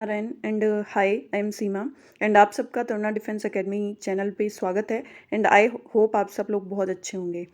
Narayan and hi I am Seema and आप सबका Taruna defence academy channel पे स्वागत है। एंड आई होप आप सब लोग बहुत अच्छे होंगे।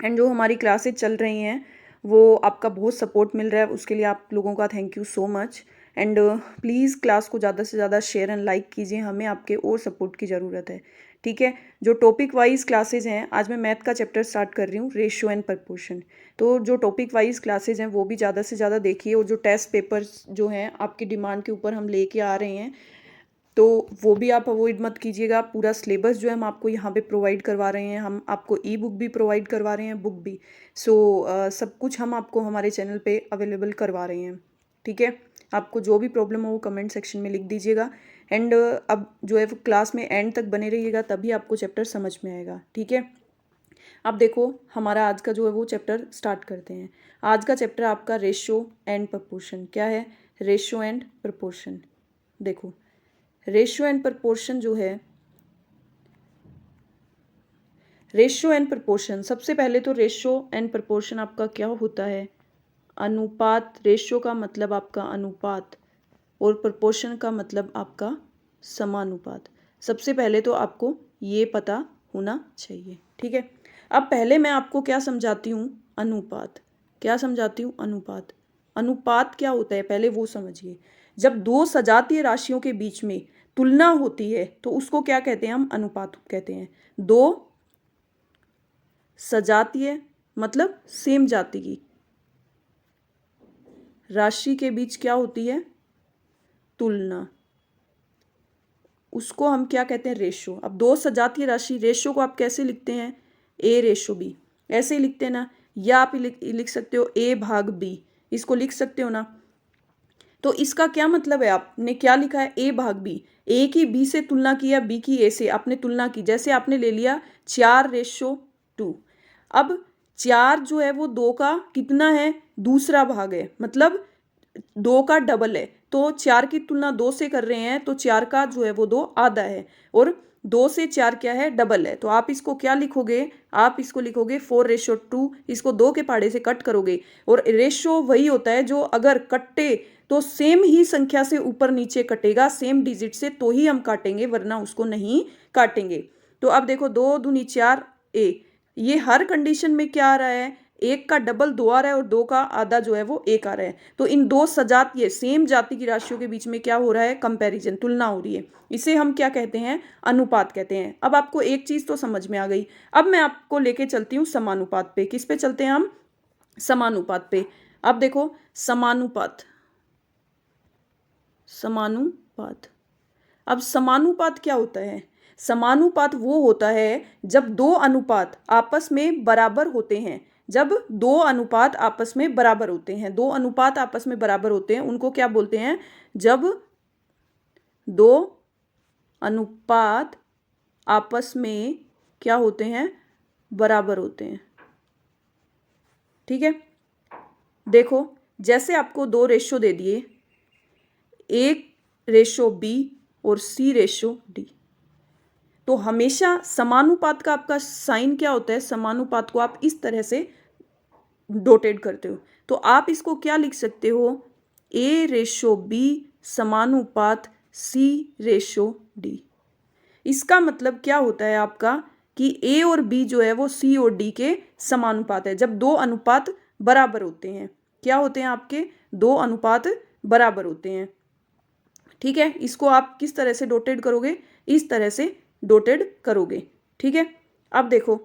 एंड जो हमारी क्लासेज चल रही हैं वो आपका बहुत सपोर्ट मिल रहा है, उसके लिए आप लोगों का thank you so much. And please class को ज़्यादा से ज़्यादा शेयर एंड लाइक कीजिए, हमें आपके और सपोर्ट की ज़रूरत है। ठीक है, जो टॉपिक वाइज क्लासेज हैं, आज मैं मैथ का चैप्टर स्टार्ट कर रही हूँ, रेशियो एंड प्रपोर्शन। तो जो टॉपिक वाइज क्लासेज हैं वो भी ज़्यादा से ज़्यादा देखिए, और जो टेस्ट पेपर्स जो हैं आपकी डिमांड के ऊपर हम लेके आ रहे हैं तो वो भी आप अवॉइड मत कीजिएगा। पूरा सिलेबस जो है हम आपको यहाँ पे प्रोवाइड करवा रहे हैं, हम आपको ई बुक भी प्रोवाइड करवा रहे हैं, बुक भी। सो सब कुछ हम आपको हमारे चैनल पे अवेलेबल करवा रहे हैं। ठीक है, आपको जो भी प्रॉब्लम हो वो कमेंट सेक्शन में लिख दीजिएगा। एंड अब जो है वो क्लास में एंड तक बने रहिएगा, तभी आपको चैप्टर समझ में आएगा। ठीक है, अब देखो हमारा आज का जो है वो चैप्टर स्टार्ट करते हैं। आज का चैप्टर आपका रेशियो एंड प्रपोर्शन। क्या है? Ratio and proportion. देखो, रेशियो एंड प्रपोर्शन जो है, रेशियो एंड प्रपोर्शन, सबसे पहले तो रेशियो एंड प्रपोर्शन आपका क्या होता है? अनुपात। रेशियो का मतलब आपका अनुपात और प्रपोर्शन का मतलब आपका समानुपात। सबसे पहले तो आपको ये पता होना चाहिए। ठीक है, अब पहले मैं आपको क्या समझाती हूँ? अनुपात। क्या समझाती हूँ? अनुपात। अनुपात क्या होता है पहले वो समझिए। जब दो सजातीय राशियों के बीच में तुलना होती है तो उसको क्या कहते हैं? हम अनुपात कहते हैं। दो सजातीय मतलब सेम जाति की राशि के बीच क्या होती है? तुलना। उसको हम क्या कहते हैं? रेशो। अब दो सजातीय राशि, रेशो को आप कैसे लिखते हैं? ए रेशो बी, ऐसे ही लिखते हैं ना। या आप लिख सकते हो ए भाग बी, इसको लिख सकते हो ना। तो इसका क्या मतलब है? आपने क्या लिखा है? ए भाग बी। ए की बी से तुलना की या बी की ए से आपने तुलना की। जैसे आपने ले लिया 4:2। अब 4 जो है वो 2 का कितना है? दूसरा भाग है, मतलब 2 का डबल है। तो 4 की तुलना 2 से कर रहे हैं तो 4 का जो है वो 2 आधा है, और 2 से 4 क्या है? डबल है। तो आप इसको क्या लिखोगे? आप इसको लिखोगे 4:2। इसको 2 के पहाड़े से कट करोगे, और रेशो वही होता है जो अगर कटे तो सेम ही संख्या से ऊपर नीचे कटेगा, सेम डिजिट से, तो ही हम काटेंगे, वरना उसको नहीं काटेंगे। तो अब देखो 2×2 = 4 ए, ये हर कंडीशन में क्या आ रहा है? एक का डबल 2 आ रहा है और 2 का आधा जो है वो 1 आ रहा है। तो इन दो सजातीय सेम जाति की राशियों के बीच में क्या हो रहा है? कंपैरिजन, तुलना हो रही है। इसे हम क्या कहते हैं? अनुपात कहते हैं। अब आपको एक चीज तो समझ में आ गई। अब मैं आपको लेके चलती हूँ समानुपात पे। किस पे चलते हैं हम? समानुपात पे। अब देखो समानुपात, समानुपात। अब समानुपात क्या होता है? समानुपात वो होता है जब दो अनुपात आपस में बराबर होते हैं। जब दो अनुपात आपस में बराबर होते हैं, दो अनुपात आपस में बराबर होते हैं, उनको क्या बोलते हैं? जब दो अनुपात आपस में क्या होते हैं? बराबर होते हैं। ठीक है, देखो जैसे आपको दो रेशो दे दिए, A:B और C:D, तो हमेशा समानुपात का आपका साइन क्या होता है? समानुपात को आप इस तरह से डोटेड करते हो, तो आप इसको क्या लिख सकते हो? A:B समानुपात C:D। इसका मतलब क्या होता है आपका कि A और B जो है वो C और D के समानुपात है। जब दो अनुपात बराबर होते हैं, क्या होते हैं आपके? दो अनुपात बराबर होते हैं। ठीक है, इसको आप किस तरह से डोटेड करोगे? इस तरह से डोटेड करोगे। ठीक है, अब देखो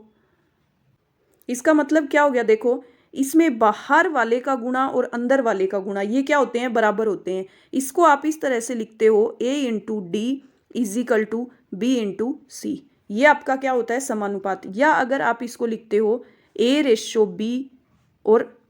इसका मतलब क्या हो गया? देखो, इसमें बाहर वाले का गुणा और अंदर वाले का गुणा, ये क्या होते हैं? बराबर होते हैं। इसको आप इस तरह से लिखते हो A:D = B:C। ये आपका क्या होता है? समानुपात। या अगर आप इसको लिखते हो A:B और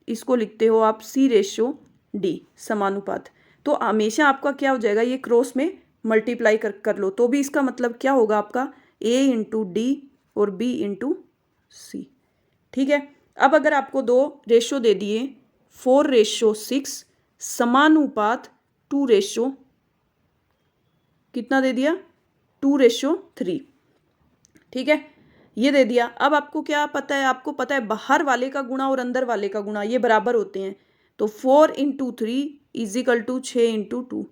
इसको लिखते हो आप C:D समानुपात, तो हमेशा आपका क्या हो जाएगा? ये क्रॉस में मल्टीप्लाई कर लो तो भी इसका मतलब क्या होगा आपका? A:D और B:C। ठीक है, अब अगर आपको दो रेशो दे दिए 4:6 समानुपात 2 कितना दे दिया? 2:3। ठीक है, ये दे दिया। अब आपको क्या पता है? आपको पता है बाहर वाले का गुणा और अंदर वाले का गुणा ये बराबर होते हैं। तो 4 × 3 इजिकल टू 6 × 2।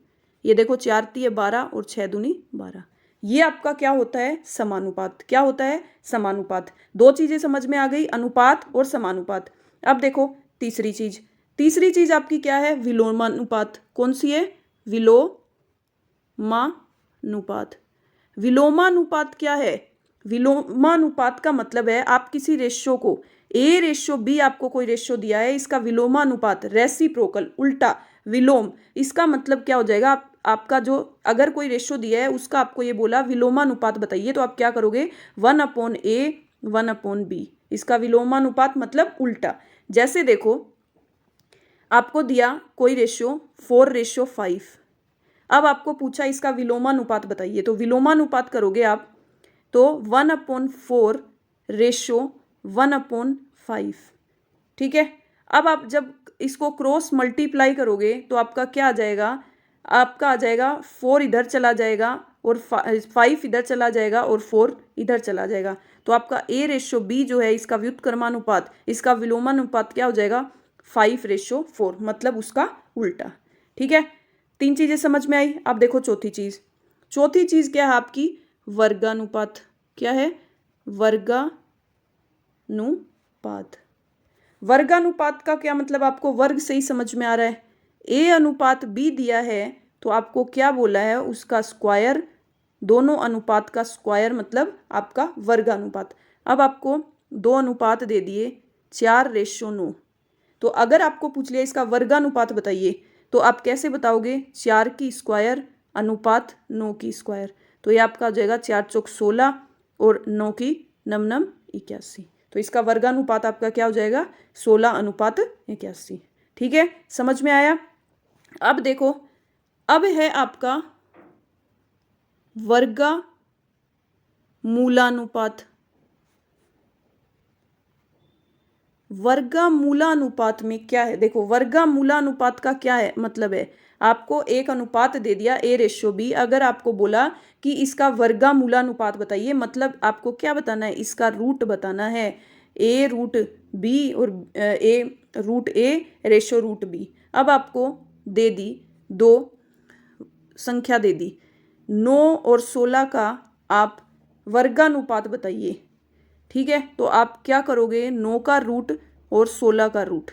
ये देखो 4 × 12 और 6 दूनी 12। ये आपका क्या होता है? समानुपात। क्या होता है? समानुपात। दो चीजें समझ में आ गई, अनुपात और समानुपात। अब देखो तीसरी चीज। तीसरी चीज आपकी क्या है? विलोमानुपात। कौन सी है? विलोमानुपात। विलोमानुपात क्या है? विलोमानुपात का मतलब है आप किसी रेशियो को A/B, आपको कोई रेशियो दिया है, इसका विलोमानुपात, रेसिप्रोकल, उल्टा, विलोम, इसका मतलब क्या हो जाएगा? आपका जो अगर कोई रेशियो दिया है उसका आपको ये बोला विलोमानुपात बताइए, तो आप क्या करोगे? 1/A 1/B। इसका विलोमानुपात मतलब उल्टा। जैसे देखो आपको दिया कोई रेशियो 4/5। अब आपको पूछा इसका विलोमानुपात बताइए, तो विलोमानुपात करोगे आप तो 1/4 रेशो 1/5। ठीक है। अब आप जब इसको क्रॉस मल्टीप्लाई करोगे तो आपका क्या आ जाएगा? आपका आ जाएगा 4 इधर चला जाएगा और 5 इधर चला जाएगा और 4 इधर चला जाएगा। तो आपका A/B जो है इसका व्युत्क्रमानुपात, इसका विलोमानुपात क्या हो जाएगा? 5/4, मतलब उसका उल्टा। ठीक है। 3 चीजें समझ में आई। अब देखो चौथी चीज। चौथी चीज क्या है आपकी? वर्गानुपात। क्या है? वर्गानुपात। वर्गानुपात का क्या मतलब? आपको वर्ग से ही समझ में आ रहा है। A/B दिया है तो आपको क्या बोला है? उसका स्क्वायर, दोनों अनुपात का स्क्वायर मतलब आपका वर्गानुपात। अब आपको दो अनुपात दे दिए 4/9। तो अगर आपको पूछ लिया इसका वर्गानुपात बताइए, तो आप कैसे बताओगे? 4 की स्क्वायर अनुपात 9 की स्क्वायर। तो ये आपका हो जाएगा 4 चौक 16 और 9 की नम 81। तो इसका वर्गानुपात आपका क्या हो जाएगा? 16/81। ठीक है, समझ में आया? अब देखो, अब है आपका वर्गमूलानुपात। वर्गमूलानुपात में क्या है? देखो वर्गमूलानुपात का क्या है मतलब है, आपको एक अनुपात दे दिया A/B, अगर आपको बोला कि इसका वर्गमूलानुपात बताइए, मतलब आपको क्या बताना है? इसका रूट बताना है, A√B और A√A/√B। अब आपको दे दी दो संख्या दे दी 9 और 16 का आप वर्गानुपात बताइए। ठीक है, तो आप क्या करोगे? 9 का रूट और 16 का रूट।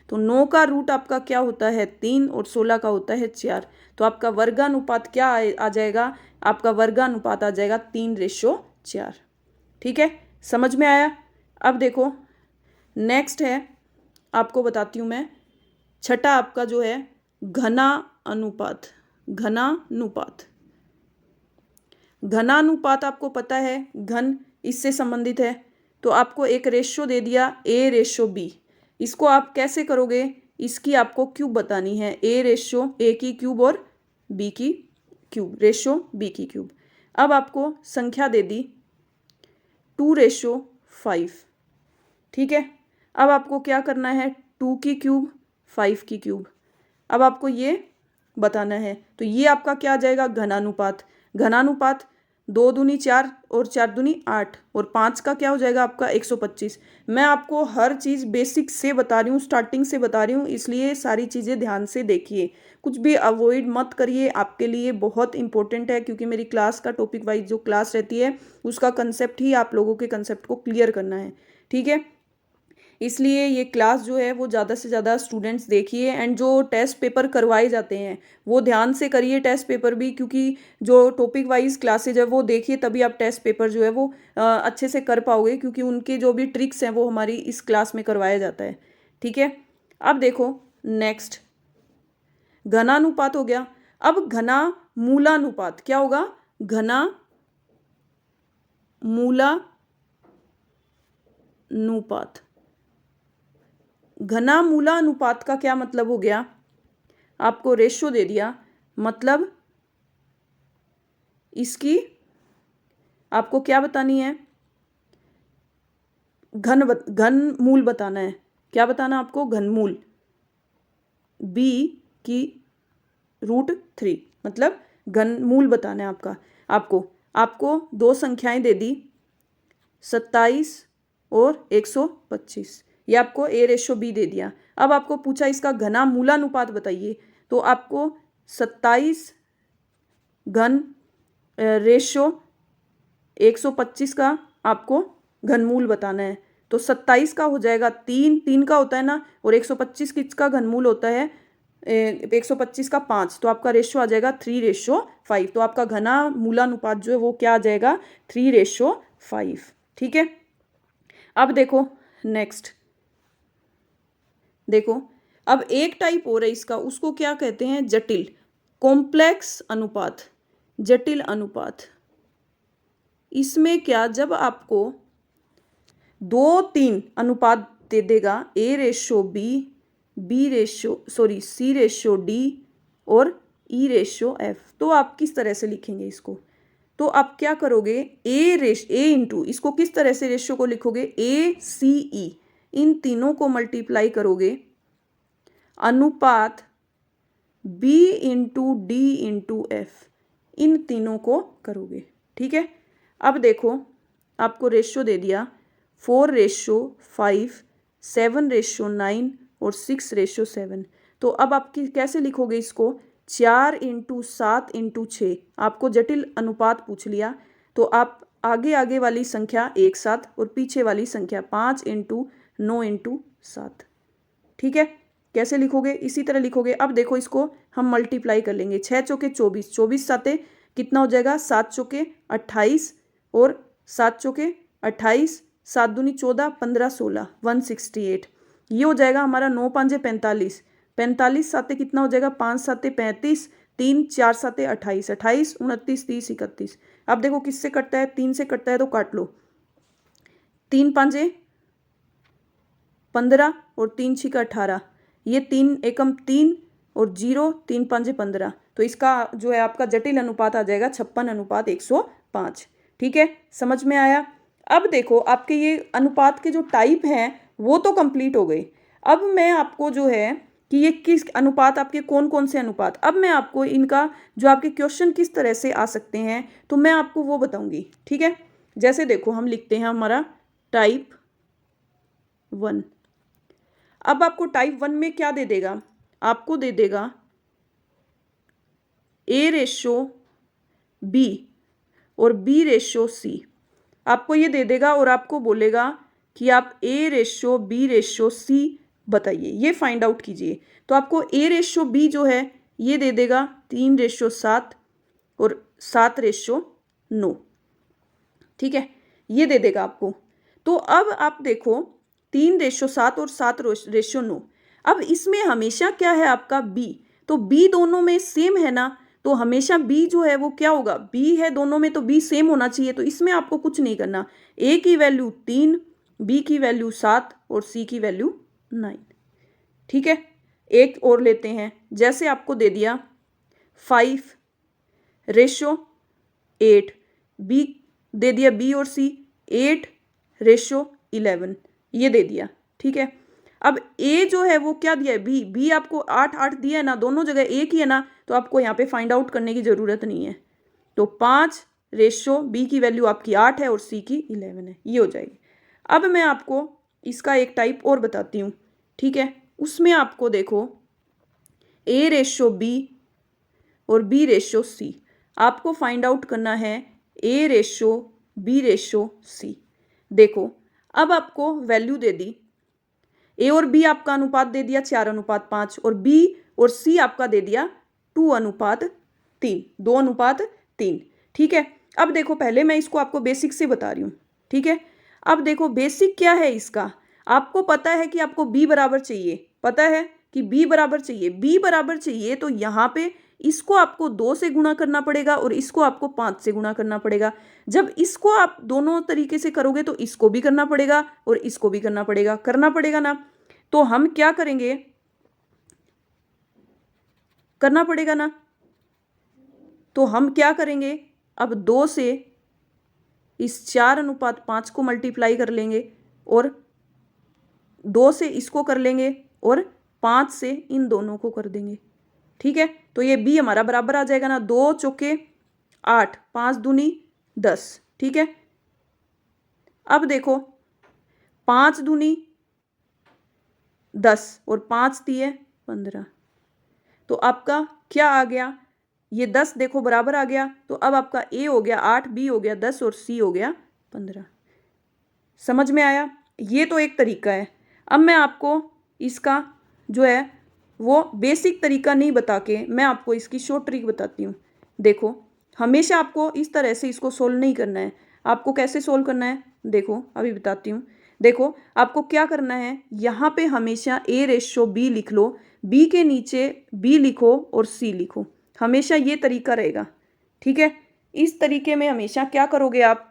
तो 9 का रूट आपका क्या होता है? 3 और 16 का होता है 4। तो आपका वर्गानुपात क्या आ जाएगा? आपका वर्गानुपात आ जाएगा 3/4। ठीक है, समझ में आया? अब देखो नेक्स्ट है, आपको बताती हूँ मैं, छठा आपका जो है घना अनुपात। घनानुपात। घनानुपात आपको पता है, घन इससे संबंधित है। तो आपको एक रेशियो दे दिया A/B। इसको आप कैसे करोगे? इसकी आपको क्यूब बतानी है, A की क्यूब और B की क्यूब, रेशियो B की क्यूब। अब आपको संख्या दे दी 2/5। ठीक है, अब आपको क्या करना है? 2 की क्यूब 5 की क्यूब। अब आपको ये बताना है, तो ये आपका क्या आ जाएगा? घनानुपात। घनानुपात 2 दूनी 4 और 4 दूनी 8 और 5 का क्या हो जाएगा आपका? 125। मैं आपको हर चीज़ बेसिक से बता रही हूँ, स्टार्टिंग से बता रही हूँ, इसलिए सारी चीज़ें ध्यान से देखिए, कुछ भी अवॉइड मत करिए, आपके लिए बहुत इंपॉर्टेंट है, क्योंकि मेरी क्लास का टॉपिक वाइज जो क्लास रहती है उसका कंसेप्ट ही आप लोगों के कंसेप्ट को क्लियर करना है। ठीक है, इसलिए ये क्लास जो है वो ज़्यादा से ज़्यादा स्टूडेंट्स देखिए, एंड जो टेस्ट पेपर करवाए जाते हैं वो ध्यान से करिए, टेस्ट पेपर भी, क्योंकि जो टॉपिक वाइज क्लासेज है वो देखिए, तभी आप टेस्ट पेपर जो है वो अच्छे से कर पाओगे, क्योंकि उनके जो भी ट्रिक्स हैं वो हमारी इस क्लास में करवाया जाता है। ठीक है, अब देखो नेक्स्ट घनानुपात हो गया। अब घना मूलानुपात क्या होगा? घना मूलानुपात। घना मूलानुपात का क्या मतलब हो गया? आपको रेशियो दे दिया, मतलब इसकी आपको क्या बतानी है? घन मूल बताना है। क्या बताना आपको? घनमूल B की √3, मतलब घनमूल बताना है आपको दो संख्याएं दे दी 27 और 125। ये आपको A/B दे दिया। अब आपको पूछा इसका घना मूलानुपात बताइए, तो आपको 27 घन रेशो 125 का आपको घनमूल बताना है। तो 27 का हो जाएगा 3 का होता है ना, और 125 किसका घनमूल होता है 125 का 5, तो आपका रेशो आ जाएगा 3:5। तो आपका घना मूलानुपात जो है वो क्या आ जाएगा 3:5। ठीक है। अब देखो नेक्स्ट, देखो अब एक टाइप और है इसका, उसको क्या कहते हैं जटिल, कॉम्प्लेक्स अनुपात, जटिल अनुपात। इसमें क्या, जब आपको 2-3 अनुपात दे देगा C/D और E/F, तो आप किस तरह से लिखेंगे इसको, तो आप क्या करोगे इसको किस तरह से रेशियो को लिखोगे ACE, इन तीनों को मल्टीप्लाई करोगे अनुपात B/D/F, इन तीनों को करोगे। ठीक है। अब देखो आपको रेशियो दे दिया 4:5, 7:9 और 6:7। तो अब आप कैसे लिखोगे इसको 4:7:6, आपको जटिल अनुपात पूछ लिया, तो आप आगे वाली संख्या एक साथ और पीछे वाली संख्या 5:9:7। ठीक है। कैसे लिखोगे, इसी तरह लिखोगे। अब देखो इसको हम मल्टीप्लाई कर लेंगे, 6 चौके 24, 24 साते कितना हो जाएगा 7 चौके 28 और 7 चौके 28, 7 दूनी 14, 15 16, 168। ये हो जाएगा हमारा 9 5 45, 45 साते कितना हो जाएगा 5 साते 35, 3 4 साते 28, 28 29 30 31। अब देखो किससे कटता है, 3 से कटता है तो काट लो, 3 5 15 और 3 6 18, ये 3 एकम 3 और 0 3 5 15, तो इसका जो है आपका जटिल अनुपात आ जाएगा 56:105। ठीक है, समझ में आया। अब देखो आपके ये अनुपात के जो टाइप हैं वो तो कंप्लीट हो गए। अब मैं आपको जो है कि ये किस अनुपात, आपके कौन कौन से अनुपात, अब मैं आपको इनका जो आपके क्वेश्चन किस तरह से आ सकते हैं तो मैं आपको वो बताऊंगी। ठीक है, जैसे देखो हम लिखते हैं हमारा टाइप 1। अब आपको टाइप 1 में क्या दे देगा, आपको दे देगा A/B और B/C, आपको ये दे देगा और आपको बोलेगा कि आप A/B/C बताइए, ये फाइंड आउट कीजिए। तो आपको A/B जो है ये दे देगा 3:7 और 7:9। ठीक है, ये दे देगा आपको। तो अब आप देखो 3:7 और 7:9, अब इसमें हमेशा क्या है आपका B, तो B दोनों में सेम है ना, तो हमेशा B जो है वो क्या होगा, B है दोनों में तो B सेम होना चाहिए। तो इसमें आपको कुछ नहीं करना, A की वैल्यू 3, B की वैल्यू 7 और C की वैल्यू 9। ठीक है, एक और लेते हैं, जैसे आपको दे दिया 5:8, B दे दिया B और C 8:11, ये दे दिया। ठीक है, अब A जो है वो क्या दिया है B आपको 8 दिया है ना, दोनों जगह एक ही है ना, तो आपको यहाँ पे फाइंड आउट करने की ज़रूरत नहीं है। तो 5:B की वैल्यू आपकी 8 है और C की 11 है, ये हो जाएगी। अब मैं आपको इसका एक टाइप और बताती हूँ। ठीक है, उसमें आपको देखो A/B और B/C, आपको फाइंड आउट करना है A/B/C। देखो अब आपको वैल्यू दे दी, A और B आपका अनुपात दे दिया 4:5 और B और C आपका दे दिया 2:3, 2:3। ठीक है, अब देखो पहले मैं इसको आपको बेसिक से बता रही हूँ। ठीक है, अब देखो बेसिक क्या है इसका, आपको पता है कि आपको B बराबर चाहिए, पता है कि B बराबर चाहिए, B बराबर चाहिए, तो यहाँ पे इसको आपको 2 से गुणा करना पड़ेगा और इसको आपको 5 से गुणा करना पड़ेगा। जब इसको आप दोनों तरीके से करोगे तो इसको भी करना पड़ेगा और इसको भी करना पड़ेगा ना। तो हम क्या करेंगे, करना पड़ेगा ना, तो हम क्या करेंगे, अब 2 से इस 4:5 को मल्टीप्लाई कर लेंगे और 2 से इसको कर लेंगे और 5 से इन दोनों को कर देंगे। ठीक है, तो ये B हमारा बराबर आ जाएगा ना, 2 चौके 8, 5 दूनी 10। ठीक है, अब देखो 5 दूनी 10 और 5 दिए 15, तो आपका क्या आ गया, ये 10 देखो बराबर आ गया, तो अब आपका ए हो गया 8, बी हो गया 10 और सी हो गया 15। समझ में आया? ये तो एक तरीका है। अब मैं आपको इसका जो है वो बेसिक तरीका नहीं बता के मैं आपको इसकी शॉर्ट ट्रिक बताती हूँ। देखो, हमेशा आपको इस तरह से इसको सोल्व नहीं करना है। आपको कैसे सोल्व करना है, देखो अभी बताती हूँ। देखो, आपको क्या करना है, यहाँ पे हमेशा A/B लिख लो, B के नीचे B लिखो और C लिखो। हमेशा ये तरीका रहेगा, ठीक है। इस तरीके में हमेशा क्या करोगे आप,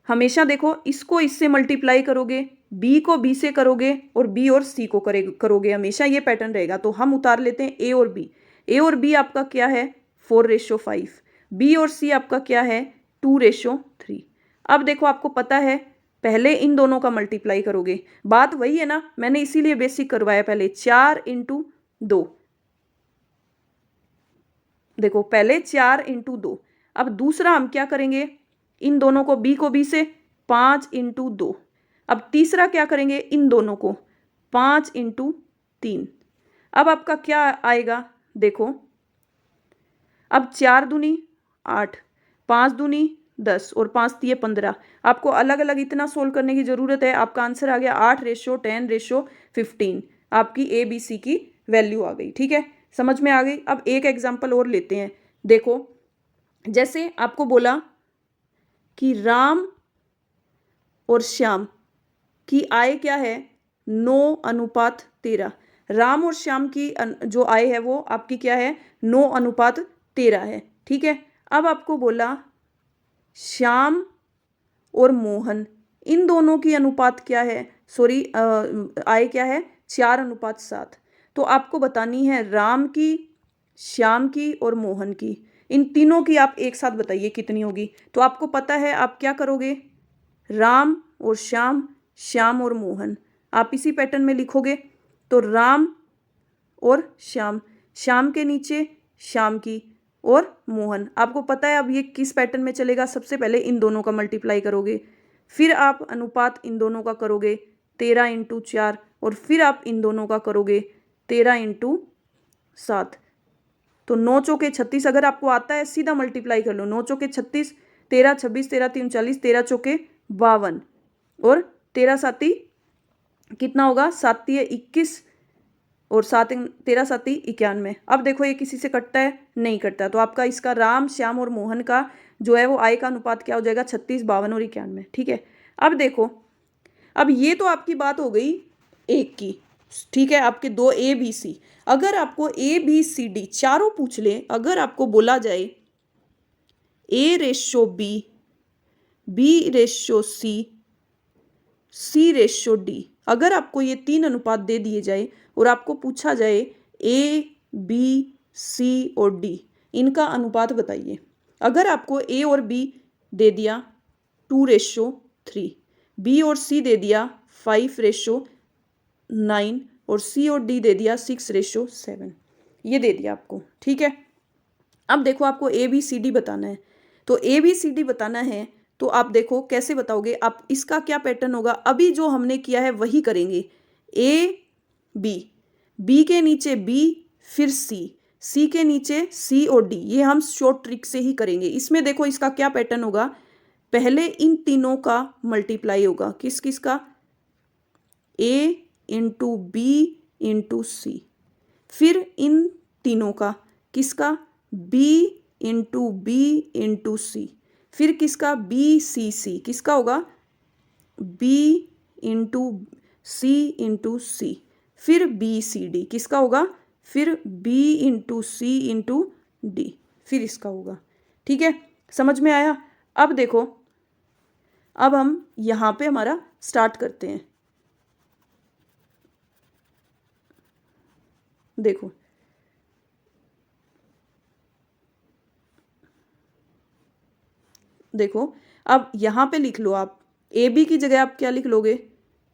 हमेशा देखो इसको इससे मल्टीप्लाई करोगे, बी को बी से करोगे और बी और सी को करोगे, हमेशा ये पैटर्न रहेगा। तो हम उतार लेते हैं ए और बी। ए और बी आपका क्या है 4:5, बी और सी आपका क्या है 2:3। अब देखो आपको पता है पहले इन दोनों का मल्टीप्लाई करोगे, बात वही है ना, मैंने इसीलिए बेसिक करवाया पहले 4×2। देखो पहले 4×2। अब दूसरा हम क्या करेंगे, इन दोनों को बी से 5×2। अब तीसरा क्या करेंगे, इन दोनों को 5×3। अब आपका क्या आएगा, देखो अब 4 दूनी 8, 5 दूनी 10 और 5 दिए 15। आपको अलग अलग इतना सोल्व करने की जरूरत है। आपका आंसर आ गया 8:10:15। आपकी ABC की वैल्यू आ गई, ठीक है, समझ में आ गई। अब एक एग्जाम्पल और लेते हैं। देखो, जैसे आपको बोला कि राम और श्याम की आय क्या है 9:13। राम और श्याम की जो आय है वो आपकी क्या है 9:13 है, ठीक है। अब आपको बोला श्याम और मोहन इन दोनों की अनुपात क्या है, सॉरी आय क्या है 4:7। तो आपको बतानी है राम की, श्याम की और मोहन की, इन तीनों की आप एक साथ बताइए कितनी होगी। तो आपको पता है आप क्या करोगे, राम और श्याम, श्याम और मोहन, आप इसी पैटर्न में लिखोगे। तो राम और श्याम, श्याम के नीचे श्याम की और मोहन, आपको पता है अब ये किस पैटर्न में चलेगा, सबसे पहले इन दोनों का मल्टीप्लाई करोगे, फिर आप अनुपात इन दोनों का करोगे 13×4 और फिर आप इन दोनों का करोगे 13×7। तो 9×4=36। अगर आपको आता है सीधा मल्टीप्लाई कर लो, 9×4=36, 13×26, 13×3=39, 13×4=52 और 13×7 कितना होगा 7×21 और 13×7=91। अब देखो ये किसी से कटता है, नहीं कटता। तो आपका इसका राम, श्याम और मोहन का जो है वो आय का अनुपात क्या हो जाएगा 36, 52 और 91, ठीक है। अब देखो, अब ये तो आपकी बात हो गई एक की, ठीक है, आपके 2 ABC। अगर आपको ABCD चारों पूछ ले, अगर आपको बोला जाए A/B, B/C, C/D, अगर आपको ये 3 अनुपात दे दिए जाए और आपको पूछा जाए A, B, C और D इनका अनुपात बताइए। अगर आपको A और B दे दिया 2:3, B और C दे दिया 5:9 और C और D दे दिया 6:7, ये दे दिया आपको, ठीक है। अब देखो आपको ABCD बताना है। तो ABCD बताना है तो आप देखो कैसे बताओगे, आप इसका क्या पैटर्न होगा, अभी जो हमने किया है वही करेंगे। A, B के नीचे B, फिर C के नीचे C और D, ये हम शॉर्ट ट्रिक से ही करेंगे। इसमें देखो इसका क्या पैटर्न होगा, पहले इन तीनों का मल्टीप्लाई होगा, किस किस का, A×B×C, फिर इन तीनों का किसका B×B×C, फिर किसका BCC, किसका होगा B×C×C, फिर BCD किसका होगा, फिर B×C×D, फिर इसका होगा, ठीक है, समझ में आया। अब देखो, अब हम यहाँ पे हमारा स्टार्ट करते हैं। देखो देखो अब यहाँ पे लिख लो आप, AB की जगह आप क्या लिख लोगे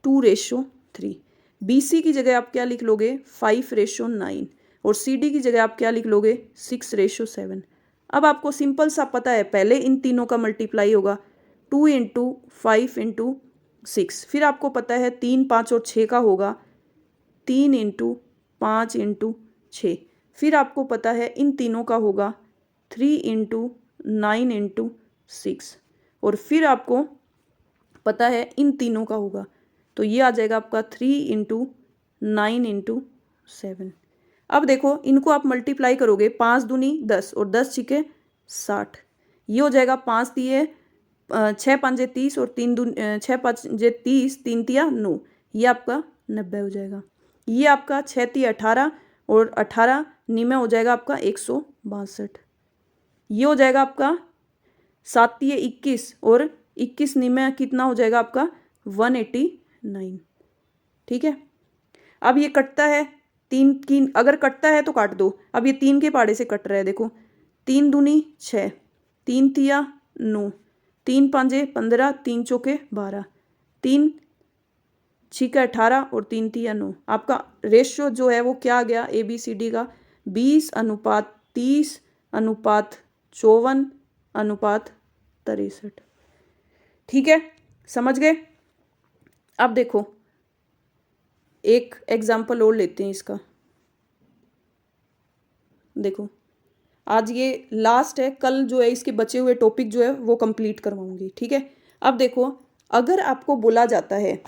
2:3, BC की जगह आप क्या लिख लोगे 5:9 और CD की जगह आप क्या लिख लोगे 6:7। अब आपको सिंपल सा पता है, पहले इन तीनों का मल्टीप्लाई होगा 2×5×6, फिर आपको पता है 3, 5 और 6 का होगा 3×5 6। फिर आपको पता है इन तीनों का होगा 3 × 9 × 6, और फिर आपको पता है इन तीनों का होगा, तो ये आ जाएगा आपका 3 × 9 × 7। अब देखो इनको आप मल्टीप्लाई करोगे, 5 दूनी 10 और 10 छिके 60, ये हो जाएगा 5 दिए 6 5 30 और 6 5 30, 3 तिया 9, ये आपका 90 हो जाएगा। ये आपका 6 तिया 18 और 18 निमे हो जाएगा आपका 162। ये हो जाएगा आपका 7 तिया 21 और 21 निमे कितना हो जाएगा आपका 189। ठीक है, अब ये कटता है 3 की, अगर कटता है तो काट दो। अब ये 3 के पाड़े से कट रहा है, देखो 3 दूनी 6, 3 तिया 9, 3 5 15, 3 चौके 12, 3 छिका 18 और 3 तिया 9। आपका रेशियो जो है वो क्या आ गया ABCD का 20:30:54:63। ठीक है, समझ गए। अब देखो एक एग्जाम्पल और लेते हैं इसका। देखो आज ये लास्ट है, कल जो है इसके बचे हुए टॉपिक जो है वो कंप्लीट करवाऊंगी। ठीक है, अब देखो अगर आपको बोला जाता है,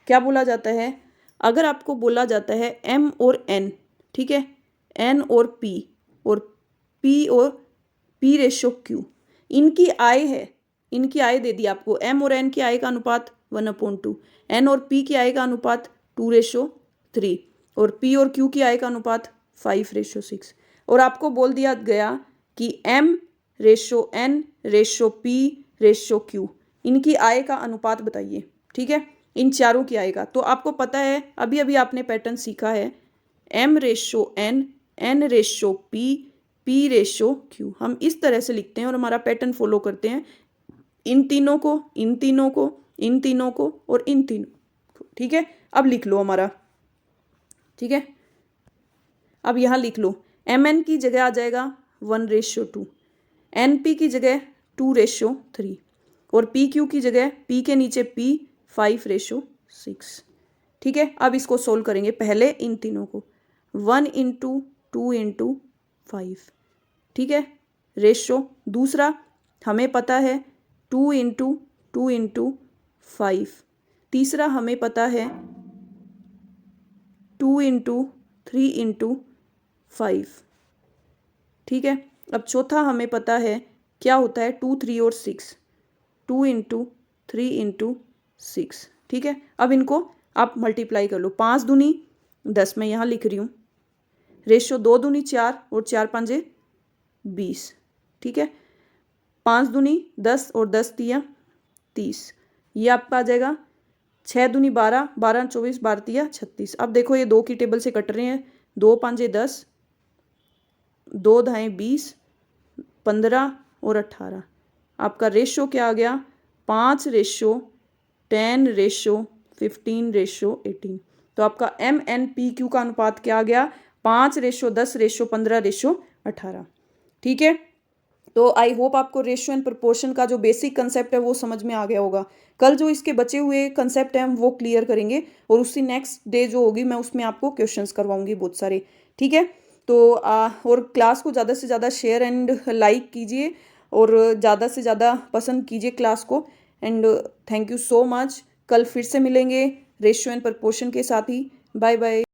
क्या बोला जाता है, अगर आपको बोला जाता है M और N, ठीक है, N और P और P रेशो Q, इनकी आय है, इनकी आय दे दी आपको, M और N की आय का अनुपात 1/2, N और P की आय का अनुपात 2:3 और P और Q की आय का अनुपात 5:6, और आपको बोल दिया गया कि M/N/P/Q इनकी आय का अनुपात बताइए। ठीक है, इन चारों की आय का। तो आपको पता है अभी अभी आपने पैटर्न सीखा है M/N, N/P, P/Q, हम इस तरह से लिखते हैं और हमारा पैटर्न फॉलो करते हैं, इन तीनों को, इन तीनों को, इन तीनों को और इन तीनों को। ठीक है, अब लिख लो हमारा। ठीक है, अब यहाँ लिख लो MN की जगह आ जाएगा 1/2, NP की जगह 2/3 और PQ की जगह P के नीचे P 5/6। ठीक है, अब इसको सोल्व करेंगे। पहले इन तीनों को 1 × 2 × 5, ठीक है, रेशो। दूसरा हमें पता है 2 × 2 × 5। तीसरा हमें पता है 2 × 3 × 5। ठीक है, अब चौथा हमें पता है क्या होता है 2 3 और 6, 2 × 3 × 6। ठीक है, अब इनको आप मल्टीप्लाई कर लो, 5 दूनी 10 मैं यहाँ लिख रही हूँ, रेशो 2 दूनी 4 और 4 5 20। ठीक है, 5 दूनी 10 और 10 तिया 30, ये आपका आ जाएगा 6 दूनी 12, 12 24, 12 तिया 36। अब देखो ये 2 की टेबल से कट रहे हैं, 2 5 10, 2 ढाई 20, 15 और 18। आपका रेशो क्या आ गया 5:10:15:18। तो आपका MNPQ का अनुपात क्या आ गया 5:10:15:18। ठीक है, तो आई होप आपको रेशियो एंड प्रोपोर्शन का जो बेसिक कंसेप्ट है वो समझ में आ गया होगा। कल जो इसके बचे हुए कंसेप्ट हैं हम वो क्लियर करेंगे और उसी नेक्स्ट डे जो होगी मैं उसमें आपको क्वेश्चंस करवाऊंगी बहुत सारे। ठीक है, तो और क्लास को ज़्यादा से ज़्यादा शेयर एंड लाइक कीजिए और ज़्यादा से ज़्यादा पसंद कीजिए क्लास को। And thank you so much. कल फिर से मिलेंगे रेशियो एंड प्रोपोर्शन के साथ ही। Bye bye.